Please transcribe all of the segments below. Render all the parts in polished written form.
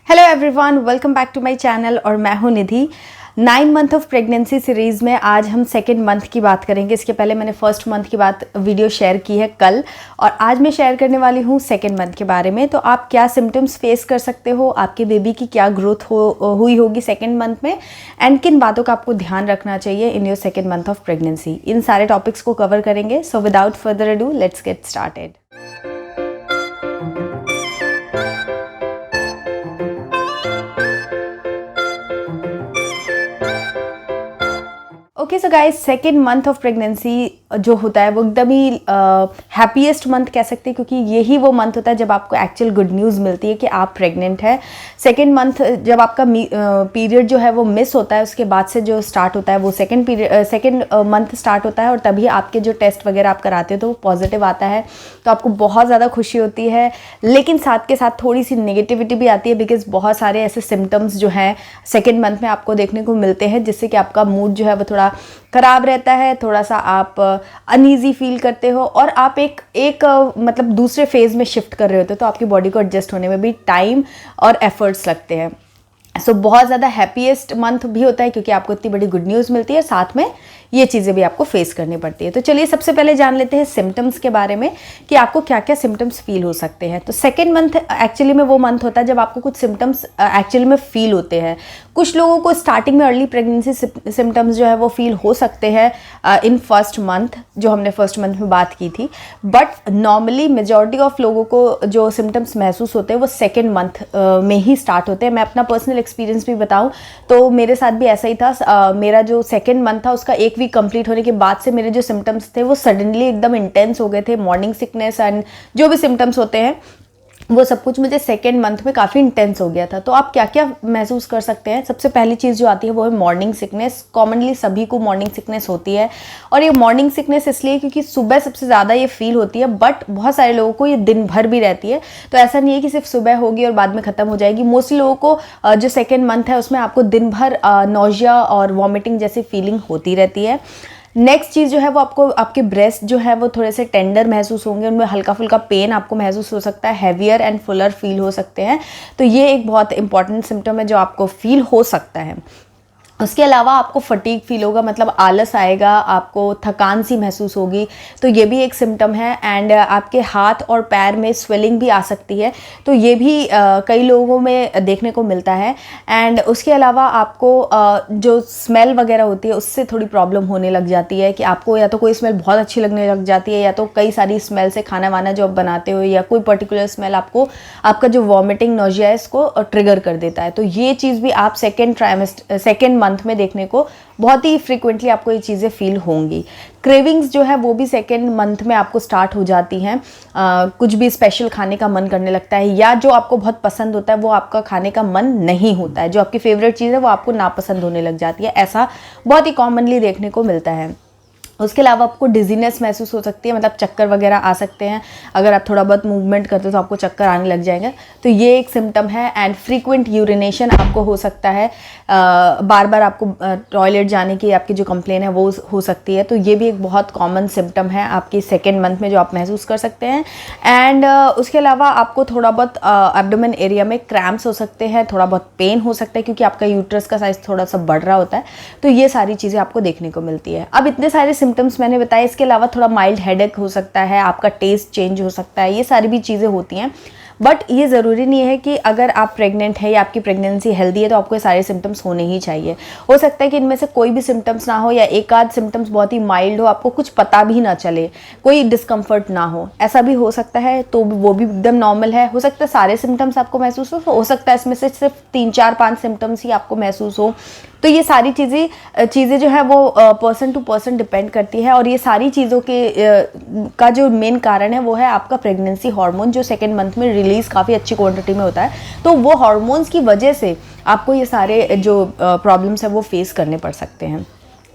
Hello everyone, welcome back to my channel और मैं हूं Nidhi. 9 month of pregnancy series में आज हम सेकेंड मंथ की बात करेंगे। इसके पहले मैंने फर्स्ट मंथ की बात वीडियो शेयर की है कल, और आज मैं शेयर करने वाली हूं सेकेंड मंथ के बारे में। तो आप क्या सिम्टम्स फेस कर सकते हो, आपके बेबी की क्या ग्रोथ हुई होगी सेकेंड मंथ में, एंड किन बातों का आपको ध्यान रखना चाहिए in your second month of pregnancy, इन सारे टॉपिक्स को कवर करेंगे। So without further ado let's get started. Okay so guys, second month of pregnancy जो होता है वो एकदम ही हैप्पीएस्ट मंथ कह सकते हैं, क्योंकि यही वो मंथ होता है जब आपको एक्चुअल गुड न्यूज़ मिलती है कि आप प्रेग्नेंट है। सेकेंड मंथ जब आपका पीरियड जो है वो मिस होता है, उसके बाद से जो स्टार्ट होता है वो सेकेंड मंथ स्टार्ट होता है, और तभी आपके जो टेस्ट वगैरह आप कराते हो तो वो पॉजिटिव आता है, तो आपको बहुत ज़्यादा खुशी होती है। लेकिन साथ के साथ थोड़ी सी नेगेटिविटी भी आती है, बिकॉज बहुत सारे ऐसे सिम्टम्स जो हैं सेकेंड मंथ में आपको देखने को मिलते हैं, जिससे कि आपका मूड जो है वो थोड़ा खराब रहता है, थोड़ा सा आप अनईजी फील करते हो, और आप एक मतलब दूसरे फेज में शिफ्ट कर रहे होते हो, तो आपकी बॉडी को एडजस्ट होने में भी टाइम और एफर्ट्स लगते हैं। सो बहुत ज़्यादा हैप्पीएस्ट मंथ भी होता है, क्योंकि आपको इतनी बड़ी गुड न्यूज़ मिलती है, साथ में ये चीज़ें भी आपको फेस करनी पड़ती है। तो चलिए सबसे पहले जान लेते हैं सिम्टम्स के बारे में कि आपको क्या क्या सिम्टम्स फील हो सकते हैं। तो सेकेंड मंथ एक्चुअली में वो मंथ होता है जब आपको कुछ सिम्टम्स एक्चुअली में फील होते हैं। कुछ लोगों को स्टार्टिंग में अर्ली प्रेगनेंसी सिम्टम्स जो है वो फील हो सकते हैं इन फर्स्ट मंथ, जो हमने फर्स्ट मंथ में बात की थी, बट नॉर्मली मेजॉरिटी ऑफ लोगों को जो सिम्टम्स महसूस होते हैं वो सेकेंड मंथ में ही स्टार्ट होते हैं। मैं अपना पर्सनल एक्सपीरियंस भी बताऊं तो मेरे साथ भी ऐसा ही था। मेरा जो सेकेंड मंथ था उसका एक वीक कंप्लीट होने के बाद से मेरे जो सिम्टम्स थे वो सडनली एकदम इंटेंस हो गए थे। मॉर्निंग सिकनेस एंड जो भी सिम्टम्स होते हैं वो सब कुछ मुझे सेकेंड मंथ में काफ़ी इंटेंस हो गया था। तो आप क्या क्या महसूस कर सकते हैं? सबसे पहली चीज़ जो आती है वो है मॉर्निंग सिकनेस। कॉमनली सभी को मॉर्निंग सिकनेस होती है, और ये मॉर्निंग सिकनेस इसलिए क्योंकि सुबह सबसे ज़्यादा ये फील होती है, बट बहुत सारे लोगों को ये दिन भर भी रहती है। तो ऐसा नहीं है कि सिर्फ सुबह होगी और बाद में ख़त्म हो जाएगी। मोस्टली लोगों को जो सेकेंड मंथ है उसमें आपको दिन भर नौजिया और वॉमिटिंग जैसी फीलिंग होती रहती है। नेक्स्ट चीज़ जो है वो आपको आपके ब्रेस्ट जो है वो थोड़े से टेंडर महसूस होंगे, उनमें हल्का फुल्का पेन आपको महसूस हो सकता है, हैवियर एंड फुलर फील हो सकते हैं। तो ये एक बहुत इंपॉर्टेंट सिम्टम है जो आपको फील हो सकता है। उसके अलावा आपको फटीग फील होगा, मतलब आलस आएगा, आपको थकान सी महसूस होगी, तो ये भी एक सिम्टम है। एंड आपके हाथ और पैर में स्वेलिंग भी आ सकती है, तो ये भी कई लोगों में देखने को मिलता है। एंड उसके अलावा आपको जो स्मेल वगैरह होती है उससे थोड़ी प्रॉब्लम होने लग जाती है, कि आपको या तो कोई स्मेल बहुत अच्छी लगने लग जाती है, या तो कई सारी स्मेल से खाना वाना जो आप बनाते हो, या कोई पर्टिकुलर स्मेल आपको आपका जो वॉमिटिंग नोजिया है इसको ट्रिगर कर देता है। तो ये चीज़ भी आप सेकेंड मंथ में देखने को बहुत ही फ्रीक्वेंटली आपको ये चीज़ें फील होंगी। क्रेविंग्स जो है वो भी सेकेंड मंथ में आपको स्टार्ट हो जाती हैं। कुछ भी स्पेशल खाने का मन करने लगता है, या जो आपको बहुत पसंद होता है वो आपका खाने का मन नहीं होता है, जो आपकी फेवरेट चीज़ है वो आपको नापसंद होने लग जाती है। ऐसा बहुत ही कॉमनली देखने को मिलता है। उसके अलावा आपको डिजीनेस महसूस हो सकती है, मतलब चक्कर वगैरह आ सकते हैं। अगर आप थोड़ा बहुत मूवमेंट करते हो तो आपको चक्कर आने लग जाएंगे, तो ये एक सिम्टम है। एंड फ्रीक्वेंट यूरिनेशन आपको हो सकता है, बार बार आपको टॉयलेट जाने की आपकी जो कंप्लेन है वो हो सकती है। तो ये भी एक बहुत कॉमन सिम्टम है आपकी सेकेंड मंथ में जो आप महसूस कर सकते हैं। एंड उसके अलावा आपको थोड़ा बहुत एब्डोमेन एरिया में क्रैम्प्स हो सकते हैं, थोड़ा बहुत पेन हो सकता है, क्योंकि आपका यूट्रस का साइज थोड़ा सा बढ़ रहा होता है। तो ये सारी चीज़ें आपको देखने को मिलती है। अब इतने सारे सिम्टम्स मैंने बताया, इसके अलावा थोड़ा माइल्ड हेडेक हो सकता है, आपका टेस्ट चेंज हो सकता है, ये सारी भी चीज़ें होती हैं। बट ये ज़रूरी नहीं है कि अगर आप प्रेग्नेंट है या आपकी प्रेगनेंसी हेल्दी है तो आपको ये सारे सिम्टम्स होने ही चाहिए। हो सकता है कि इनमें से कोई भी सिम्टम्स ना हो, या एक आध सिम्टम्स बहुत ही माइल्ड हो, आपको कुछ पता भी ना चले, कोई डिस्कम्फर्ट ना हो, ऐसा भी हो सकता है। तो वो भी एकदम नॉर्मल है। हो सकता है सारे सिम्टम्स आपको महसूस हो सकता है इसमें से सिर्फ 3-4-5 सिम्टम्स ही आपको महसूस हो। तो ये सारी चीज़ें जो है वो पर्सन टू पर्सन डिपेंड करती है, और ये सारी चीज़ों का जो मेन कारण है वो है आपका प्रेगनेंसी हार्मोन, जो सेकेंड मंथ में रिलीज़ काफ़ी अच्छी क्वांटिटी में होता है। तो वो हार्मोन्स की वजह से आपको ये सारे जो प्रॉब्लम्स है वो फेस करने पड़ सकते हैं।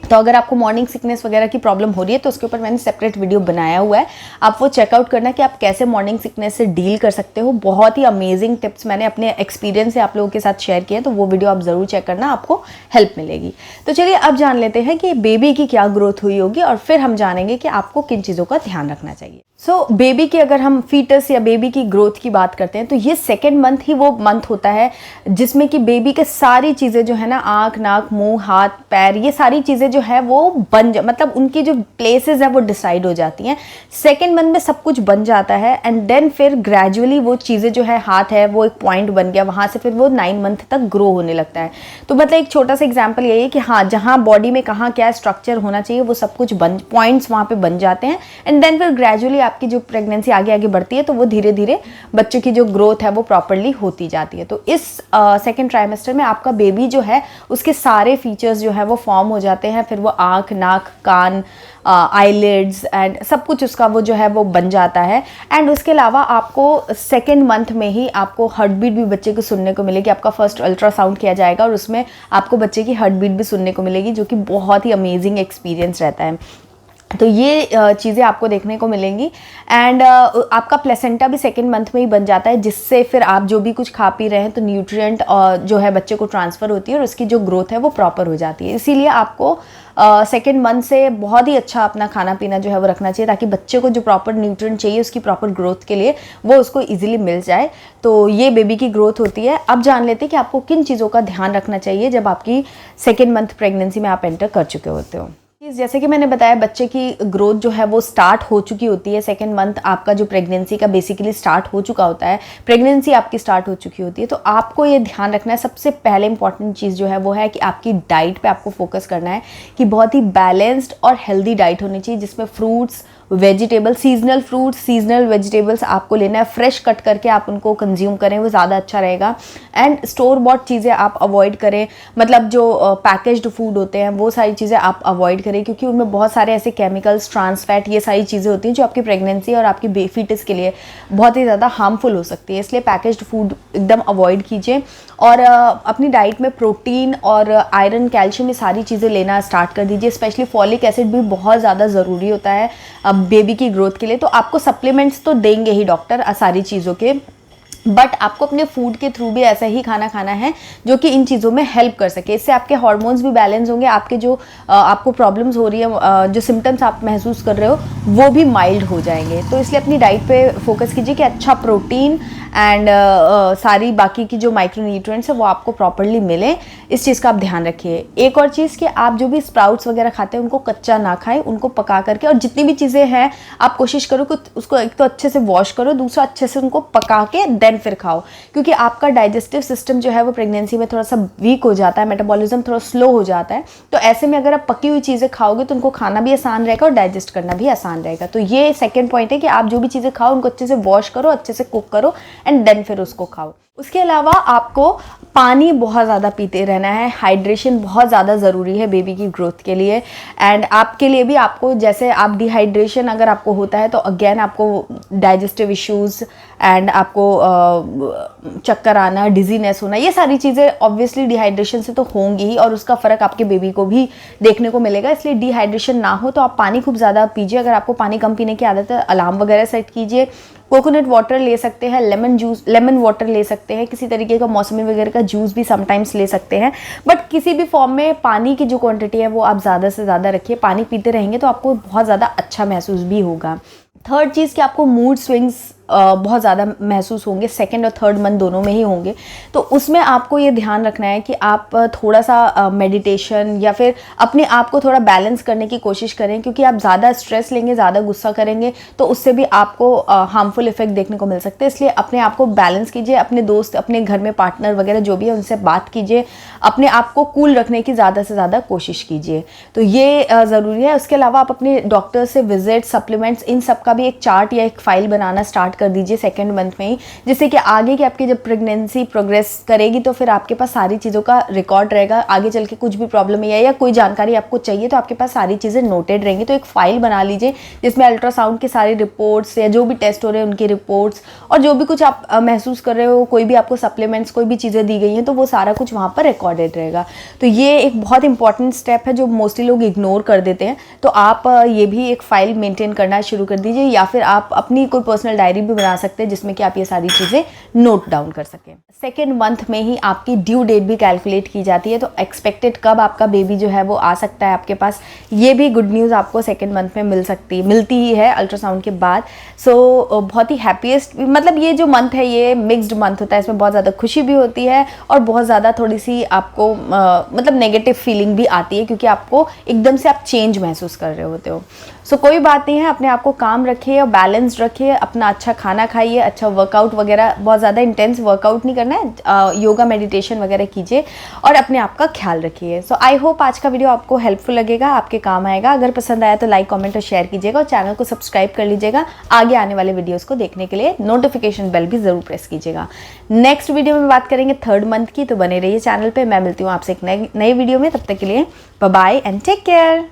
तो अगर आपको मॉर्निंग सिकनेस वगैरह की प्रॉब्लम हो रही है तो उसके ऊपर मैंने सेपरेट वीडियो बनाया हुआ है, आप वो चेकआउट करना कि आप कैसे मॉर्निंग सिकनेस से डील कर सकते हो। बहुत ही अमेजिंग टिप्स मैंने अपने एक्सपीरियंस से आप लोगों के साथ शेयर किए, तो वो वीडियो आप ज़रूर चेक करना, आपको हेल्प मिलेगी। तो चलिए अब जान लेते हैं कि बेबी की क्या ग्रोथ हुई होगी, और फिर हम जानेंगे कि आपको किन चीज़ों का ध्यान रखना चाहिए। सो बेबी की अगर हम फीटस या बेबी की ग्रोथ की बात करते हैं तो ये सेकेंड मंथ ही वो मंथ होता है जिसमें कि बेबी के सारी चीज़ें जो है ना, आँख, नाक, मुंह, हाथ, पैर, ये सारी चीज़ें जो है वो मतलब उनकी जो प्लेसेस है वो डिसाइड हो जाती हैं। सेकेंड मंथ में सब कुछ बन जाता है एंड देन फिर ग्रेजुअली वो चीज़ें जो है, हाथ है वो एक पॉइंट बन गया, वहाँ से फिर वो 9 मंथ तक ग्रो होने लगता है। तो मतलब एक छोटा सा एग्जाम्पल यही है कि हाँ, जहाँ बॉडी में कहाँ क्या स्ट्रक्चर होना चाहिए वो सब कुछ पॉइंट्स वहाँ पे बन जाते हैं एंड देन फिर ग्रेजुअली आपकी जो प्रेगनेंसी आगे आगे बढ़ती है तो वो धीरे धीरे बच्चों की जो ग्रोथ है वो प्रॉपरली होती जाती है। तो इस सेकेंड ट्राइमेस्टर में आपका बेबी जो है उसके सारे फीचर्स जो है वो फॉर्म हो जाते हैं। फिर वो आँख, नाक, कान, आईलिड्स एंड सब कुछ उसका वो जो है वो बन जाता है। एंड उसके अलावा आपको सेकेंड मंथ में ही आपको हार्ट बीट भी बच्चे को सुनने को मिलेगी। आपका फर्स्ट अल्ट्रासाउंड किया जाएगा और उसमें आपको बच्चे की हार्ट बीट भी सुनने को मिलेगी, जो कि बहुत ही अमेजिंग एक्सपीरियंस रहता है। तो ये चीज़ें आपको देखने को मिलेंगी एंड आपका प्लेसेंटा भी सेकेंड मंथ में ही बन जाता है, जिससे फिर आप जो भी कुछ खा पी रहे हैं तो न्यूट्रिएंट जो है बच्चे को ट्रांसफ़र होती है और उसकी जो ग्रोथ है वो प्रॉपर हो जाती है। इसीलिए आपको सेकेंड मंथ से बहुत ही अच्छा अपना खाना पीना जो है वो रखना चाहिए, ताकि बच्चे को जो प्रॉपर न्यूट्रिएंट चाहिए उसकी प्रॉपर ग्रोथ के लिए वो उसको ईजिली मिल जाए। तो ये बेबी की ग्रोथ होती है। अब जान लेते हैं कि आपको किन चीज़ों का ध्यान रखना चाहिए जब आपकी सेकेंड मंथ प्रेगनेंसी में आप एंटर कर चुके होते हो। जैसे कि मैंने बताया, बच्चे की ग्रोथ जो है वो स्टार्ट हो चुकी होती है। सेकेंड मंथ आपका जो प्रेगनेंसी का बेसिकली स्टार्ट हो चुका होता है, प्रेगनेंसी आपकी स्टार्ट हो चुकी होती है। तो आपको ये ध्यान रखना है, सबसे पहले इंपॉर्टेंट चीज़ जो है वो है कि आपकी डाइट पे आपको फोकस करना है कि बहुत ही बैलेंस्ड और हेल्दी डाइट होनी चाहिए, जिसमें fruits, vegetable, seasonal fruits, seasonal vegetables आपको लेना है, फ्रेश कट करके आप उनको कंज्यूम करें, वो ज़्यादा अच्छा रहेगा। एंड स्टोर बॉट चीज़ें आप अवॉइड करें, मतलब जो पैकेज्ड फूड होते हैं वो सारी चीज़ें आप अवॉइड करें, क्योंकि उनमें बहुत सारे ऐसे केमिकल्स, ट्रांस फैट, ये सारी चीज़ें होती हैं जो आपकी प्रेगनेंसी और आपकी फीटस के लिए बहुत ही ज़्यादा हार्मफुल हो सकती है। इसलिए पैकेज्ड फूड एकदम अवॉइड कीजिए और अपनी डाइट में प्रोटीन और आयरन, कैल्शियम, ये सारी चीज़ें लेना स्टार्ट कर दीजिए। स्पेशली फॉलिक एसिड भी बहुत ज़्यादा ज़रूरी होता है बेबी की ग्रोथ के लिए। तो आपको सप्लीमेंट्स तो देंगे ही डॉक्टर सारी चीज़ों के, बट आपको अपने फूड के थ्रू भी ऐसा ही खाना खाना है जो कि इन चीज़ों में हेल्प कर सके। इससे आपके हार्मोन्स भी बैलेंस होंगे, आपके जो आपको प्रॉब्लम्स हो रही है, जो सिम्टम्स आप महसूस कर रहे हो वो भी माइल्ड हो जाएंगे। तो इसलिए अपनी डाइट पे फोकस कीजिए कि अच्छा प्रोटीन एंड सारी बाकी की जो माइक्रोन्यूट्रिएंट्स है वो आपको प्रॉपरली मिले, इस चीज़ का आप ध्यान रखिए। एक और चीज़ कि आप जो भी स्प्राउट्स वगैरह खाते हैं उनको कच्चा ना खाएं, उनको पका करके, और जितनी भी चीज़ें हैं आप कोशिश करो कि उसको एक तो अच्छे से वॉश करो, दूसरा अच्छे से उनको पका के देन फिर खाओ, क्योंकि आपका डाइजेस्टिव सिस्टम जो है वो प्रेगनेंसी में थोड़ा सा वीक हो जाता है, मेटाबॉलिज्म थोड़ा स्लो हो जाता है। तो ऐसे में अगर आप पकी हुई चीज़ें खाओगे तो उनको खाना भी आसान रहेगा और डाइजेस्ट करना भी आसान रहेगा। तो ये सेकेंड पॉइंट है कि आप जो भी चीज़ें खाओ उनको अच्छे से वॉश करो, अच्छे से कुक करो एंड देन फिर उसको खाओ। उसके अलावा आपको पानी बहुत ज़्यादा पीते रहना है, हाइड्रेशन बहुत ज़्यादा ज़रूरी है बेबी की ग्रोथ के लिए। एंड आपके लिए भी, आपको जैसे आप डिहाइड्रेशन अगर आपको होता है तो अगेन आपको डाइजेस्टिव इश्यूज़ एंड आपको चक्कर आना, डिजीनेस होना, ये सारी चीज़ें ऑब्वियसली डिहाइड्रेशन से तो होंगी ही और उसका फ़र्क आपके बेबी को भी देखने को मिलेगा। इसलिए डिहाइड्रेशन ना हो तो आप पानी खूब ज़्यादा पीजिए। अगर आपको पानी कम पीने की आदत है, अलार्म वगैरह सेट कीजिए। कोकोनट वाटर ले सकते हैं, लेमन वाटर ले सकते हैं, किसी तरीके का मौसमी वगैरह का जूस भी समटाइम्स ले सकते हैं। बट किसी भी फॉर्म में पानी की जो क्वांटिटी है वो आप ज़्यादा से ज़्यादा रखिए। पानी पीते रहेंगे तो आपको बहुत ज़्यादा अच्छा महसूस भी होगा। थर्ड चीज़ कि आपको मूड स्विंग्स बहुत ज़्यादा महसूस होंगे, सेकेंड और थर्ड मंथ दोनों में ही होंगे। तो उसमें आपको ये ध्यान रखना है कि आप थोड़ा सा मेडिटेशन या फिर अपने आप को थोड़ा बैलेंस करने की कोशिश करें, क्योंकि आप ज़्यादा स्ट्रेस लेंगे, ज़्यादा गुस्सा करेंगे तो उससे भी आपको हार्मफुल इफेक्ट देखने को मिल सकते हैं। इसलिए अपने आप को बैलेंस कीजिए, अपने दोस्त, अपने घर में पार्टनर वगैरह जो भी है उनसे बात कीजिए, अपने आप को कूल रखने की ज़्यादा से ज़्यादा कोशिश कीजिए। तो ये ज़रूरी है। उसके अलावा आप अपने डॉक्टर से विजिट, सप्लीमेंट्स, इन सब का भी एक चार्ट या एक फाइल बनाना स्टार्ट कर दीजिए सेकेंड मंथ में ही, जिससे कि आगे की आपकी जब प्रेगनेंसी प्रोग्रेस करेगी तो फिर आपके पास सारी चीज़ों का रिकॉर्ड रहेगा। आगे चल के कुछ भी प्रॉब्लम है या कोई जानकारी आपको चाहिए तो आपके पास सारी चीज़ें नोटेड रहेंगी। तो एक फाइल बना लीजिए जिसमें अल्ट्रासाउंड की सारी रिपोर्ट्स या जो भी टेस्ट हो रहे हैं उनकी रिपोर्ट्स और जो भी कुछ आप महसूस कर रहे हो, कोई भी आपको सप्लीमेंट्स, कोई भी चीज़ें दी गई हैं तो वो सारा कुछ वहाँ पर रिकॉर्डेड रहेगा। तो ये एक बहुत इंपॉर्टेंट स्टेप है जो मोस्टली लोग इग्नोर कर देते हैं। तो आप ये भी एक फाइल मेंटेन करना शुरू कर दीजिए, या फिर आप अपनी कोई पर्सनल डायरी डायरी भी बना सकते हैं जिसमें कि आप ये सारी चीज़ें नोट डाउन कर सकें। सेकेंड मंथ में ही आपकी ड्यू डेट भी कैलकुलेट की जाती है, तो एक्सपेक्टेड कब आपका बेबी जो है वो आ सकता है आपके पास, ये भी गुड न्यूज़ आपको सेकेंड मंथ में मिलती ही है अल्ट्रासाउंड के बाद। सो बहुत ही हैप्पीएस्ट, मतलब ये जो मंथ है ये मिक्स्ड मंथ होता है, इसमें बहुत ज़्यादा खुशी भी होती है और बहुत ज़्यादा थोड़ी सी आपको मतलब नेगेटिव फीलिंग भी आती है, क्योंकि आपको एकदम से आप चेंज महसूस कर रहे होते हो। सो कोई बात नहीं है, अपने आप को काम रखिए और बैलेंस्ड रखिए, अपना अच्छा खाना खाइए, अच्छा वर्कआउट वगैरह, बहुत ज़्यादा इंटेंस वर्कआउट नहीं करना है, योगा मेडिटेशन वगैरह कीजिए और अपने आप का ख्याल रखिए। सो आई होप आज का वीडियो आपको हेल्पफुल लगेगा, आपके काम आएगा। अगर पसंद आया तो लाइक कमेंट और शेयर कीजिएगा और चैनल को सब्सक्राइब कर लीजिएगा। आगे आने वाले वीडियोज़ को देखने के लिए नोटिफिकेशन बेल भी ज़रूर प्रेस कीजिएगा। नेक्स्ट वीडियो में बात करेंगे थर्ड मंथ की, तो बने रहिए चैनल पर। मैं मिलती हूँ आपसे एक नए वीडियो में, तब तक के लिए bye bye and take care.